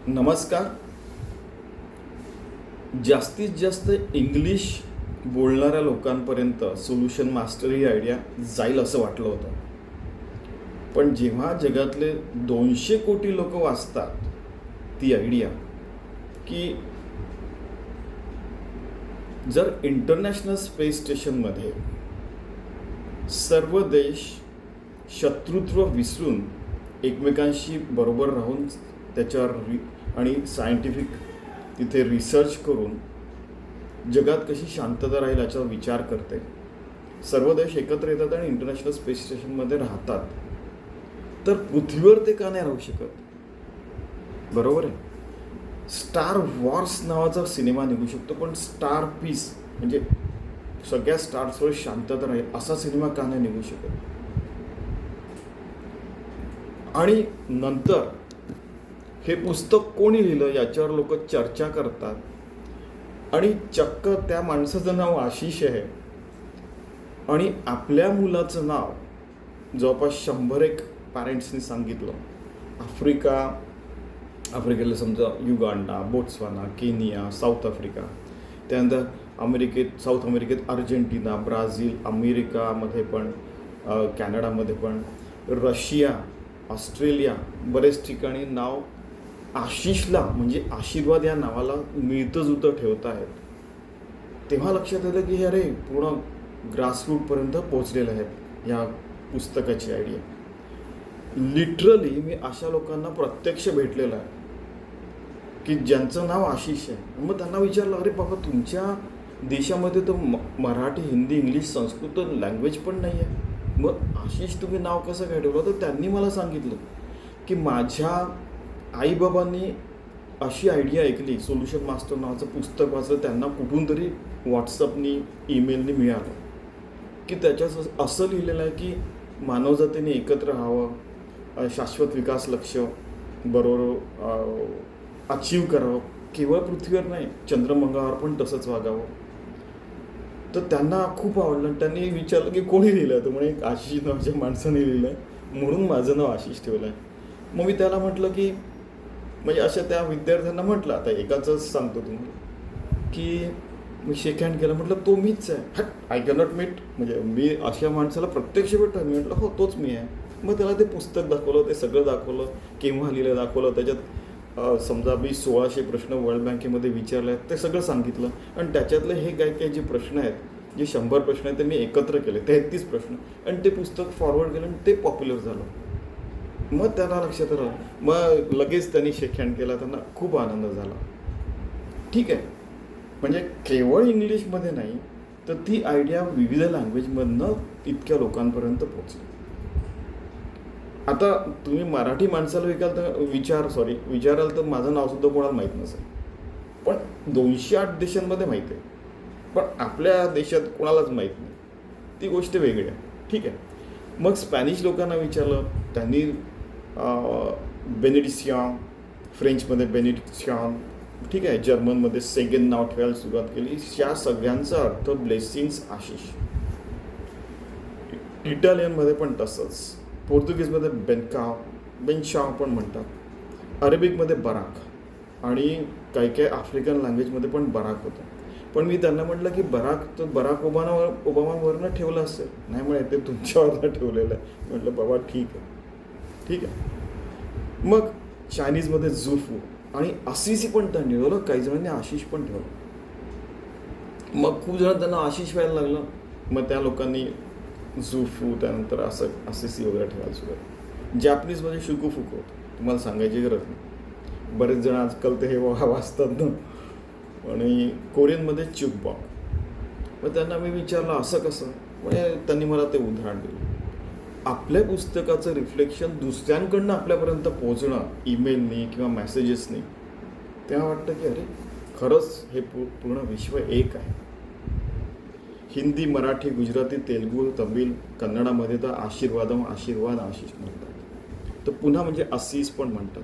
नमस्कार. जास्तीत जास्त इंग्लिश बोलणाऱ्या लोकांपर्यंत सोल्युशन मास्टर ही आयडिया जाईल असं वाटलं होतं. पण जेव्हा जगातले 200 कोटी लोक वाचतात ती आयडिया की जर इंटरनॅशनल स्पेस स्टेशनमध्ये सर्व देश शत्रुत्व विसरून एकमेकांशी बरोबर राहून त्याच्यावर आणि सायंटिफिक तिथे रिसर्च करून जगात कशी शांतता राहील याच्यावर विचार करते, सर्व देश एकत्र येतात आणि इंटरनॅशनल स्पेस स्टेशनमध्ये राहतात, तर पृथ्वीवर ते का नाही राहू शकत? बरोबर आहे. स्टार वॉर्स नावाचा सिनेमा निघू शकतो, पण स्टार पीस म्हणजे सगळ्या स्टार्सवर शांतता राहील असा सिनेमा का नाही निघू शकत? आणि नंतर हे पुस्तक कोणी लिहिलं याच्यावर लोक चर्चा करतात आणि चक्क त्या माणसाचं नाव आशिष आहे आणि आपल्या मुलाचं नाव जवळपास 100 पॅरेंट्सनी सांगितलं. आफ्रिकेला समजा Uganda, Botswana, Kenya, south Africa, त्यानंतर साऊथ अमेरिकेत अर्जेंटिना, ब्राझील, अमेरिकामध्ये पण, कॅनडामध्ये पण, रशिया, ऑस्ट्रेलिया, बरेच ठिकाणी नाव आशिषला म्हणजे आशीर्वाद या नावाला मिळतं जुळतं ठेवत आहेत. तेव्हा लक्षात आलं की अरे पूर्ण ग्रासरूटपर्यंत पोहोचलेलं आहे या पुस्तकाची आयडिया. लिटरली मी अशा लोकांना प्रत्यक्ष भेटलेलं आहे की ज्यांचं नाव आशिष आहे. मग त्यांना विचारलं, अरे बाबा तुमच्या देशामध्ये तर मराठी, हिंदी, इंग्लिश, संस्कृत लँग्वेज पण नाही आहे, मग आशिष तुम्ही नाव कसं काय ठेवलं? तर त्यांनी मला सांगितलं की माझ्या आईबाबांनी अशी आयडिया ऐकली, सोल्युशन मास्टर नावाचं पुस्तक वाचलं, त्यांना कुठून तरी व्हॉट्सअपनी, ईमेलनी मिळालं की त्याच्यात असं लिहिलेलं आहे की मानवजातीने एकत्र राहावं, शाश्वत विकास लक्ष्य बरोबर अचीव करावं, केवळ पृथ्वीवर नाही चंद्रमंगळावर पण तसंच वागावं. तर त्यांना खूप आवडलं. त्यांनी विचारलं की कोणी लिहिलं? तर म्हणे आशिष नावाच्या माणसाने लिहिलं आहे, म्हणून माझं नाव आशिष ठेवलं आहे. मग मी त्याला म्हटलं की म्हणजे अशा त्या विद्यार्थ्यांना म्हटलं, आता एकाचंच सांगतो तुम्हाला, की मी शेक हँड केलं, म्हटलं तो मीच आहे. हट, आय कॅनॉट मीट, म्हणजे मी अशा माणसाला प्रत्यक्ष भेटतो. मी म्हटलं हो तोच मी आहे. मग त्याला ते पुस्तक दाखवलं, ते सगळं दाखवलं, केव्हा लिहिलं दाखवलं, त्याच्यात समजा मी 1600 प्रश्न वर्ल्ड बँकेमध्ये विचारले आहेत ते सगळं सांगितलं. आणि त्याच्यातले हे काही जे प्रश्न आहेत, जे 100 प्रश्न आहेत ते मी एकत्र केले, 33 प्रश्न, आणि ते पुस्तक फॉरवर्ड केलं आणि ते पॉप्युलर झालं. मग त्यांना लक्षात आलं, मग लगेच त्यांनी शेक हँड केला, त्यांना खूप आनंद झाला. ठीक आहे, म्हणजे केवळ इंग्लिशमध्ये नाही तर ती आयडिया विविध लँग्वेजमधनं इतक्या लोकांपर्यंत पोहोचली. आता तुम्ही मराठी माणसाला विचाराल तर माझं नावसुद्धा कोणाला माहीत नसेल, पण 208 देशांमध्ये माहीत आहे, पण आपल्या देशात कोणालाच माहीत नाही. ती गोष्ट वेगळी आहे. ठीक आहे. मग स्पॅनिश लोकांना विचारलं, त्यांनी बेनेडिक्शन, फ्रेंचमध्ये बेनेडिक्शन, ठीक आहे, जर्मनमध्ये सेगेन नाव ठेवायला सुरुवात केली. या सगळ्यांचा अर्थ ब्लेसिंग्स आशिष. इटालियनमध्ये पण तसंच, पोर्तुगीजमध्ये बेनशाव पण म्हणतात, अरेबिकमध्ये बराक, आणि काही आफ्रिकन लँग्वेजमध्ये पण बराक होतं. पण मी त्यांना म्हटलं की बराक ओबामावरनं ठेवलं असेल. नाही म्हणे ते तुमच्यावरनं ठेवलेलं आहे. म्हटलं बाबा ठीक आहे. मग चायनीजमध्ये झुफू आणि असिसी पण त्यांनी ठेवलं, काही जणांनी आशिष पण ठेवलं. मग खूप जण त्यांना आशिष व्हायला लागलं. मग त्या लोकांनी झुफू, त्यानंतर असिसी वगैरे ठेवायला सुरुवात. जॅपनीजमध्ये शुकुफुको होतं, तुम्हाला सांगायची गरज नाही. बरेच जण आजकाल ते हे वाचतात ना. आणि कोरियनमध्ये चुकबॉक. मग त्यांना मी विचारलं असं कसं? म्हणजे त्यांनी मला ते उदाहरण दिलं. आपल्या पुस्तकाचं रिफ्लेक्शन दुसऱ्यांकडनं आपल्यापर्यंत पोहोचणं, ईमेलनी किंवा मेसेजेसनी, तेव्हा वाटतं की अरे खरंच हे पूर्ण विश्व एक आहे. हिंदी, मराठी, गुजराती, तेलुगू, तमिळ, कन्नडामध्ये तर आशीर्वाद आशिष म्हणतात. तर पुन्हा म्हणजे असीस पण म्हणतात.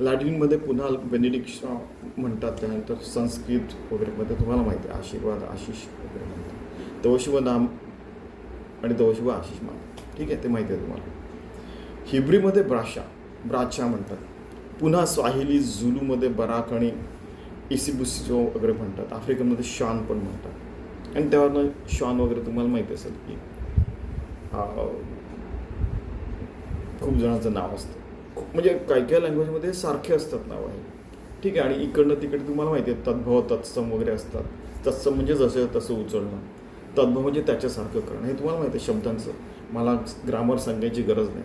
लॅटिनमध्ये पुन्हा बेनेडिक्शन म्हणतात. त्यानंतर संस्कृत वगैरेमध्ये तुम्हाला माहिती आहे आशीर्वाद आशिष वगैरे म्हणतात. तवशिव नाम आणि तवशिव आशिष मान, ठीक आहे, ते माहिती आहे तुम्हाला. हिब्रीमध्ये ब्राचा म्हणतात. पुन्हा स्वाहिली झुलूमध्ये बराक आणि इसिबुसिजो वगैरे म्हणतात, आफ्रिकनमध्ये शॉन पण म्हणतात. आणि त्यावरनं शॉन वगैरे तुम्हाला माहिती असेल की खूप जणांचं नाव असतं. म्हणजे काही काही लँग्वेजमध्ये सारखे असतात नाव आहे, ठीक आहे. आणि इकडनं तिकडे तुम्हाला माहिती आहे तद्भव तत्सम वगैरे असतात. तत्सम म्हणजे जसं तसं उचलणं, तद्भव म्हणजे त्याच्यासारखं करणं. हे तुम्हाला माहिती आहे शब्दांचं, मला ग्रामर सांगायची गरज नाही.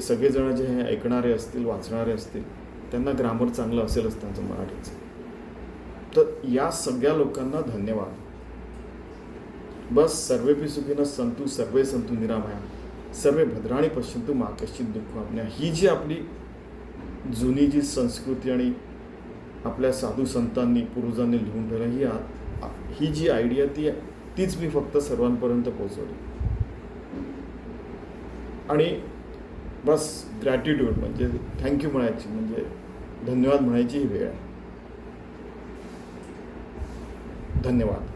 सगळेजण जे हे ऐकणारे असतील, वाचणारे असतील, त्यांना ग्रामर चांगलं असेलच त्यांचं मराठीचं. तर या सगळ्या लोकांना धन्यवाद. बस सर्वेपि सुखिनः सन्तु सर्वे सन्तु निरामया सर्वे भद्राणि पश्यन्तु मा कश्चित् दुःखभाग्. ही जी आपली जुनी जी संस्कृती आणि आपल्या साधू संतांनी पूर्वजांनी लिहून ठेवलं, ही जी आयडिया तीच मी फक्त सर्वांपर्यंत पोहोचवली. आणि बस ग्रॅटिट्यूड म्हणजे थँक्यू म्हणायची, म्हणजे धन्यवाद म्हणायची ही वेळ आहे. धन्यवाद.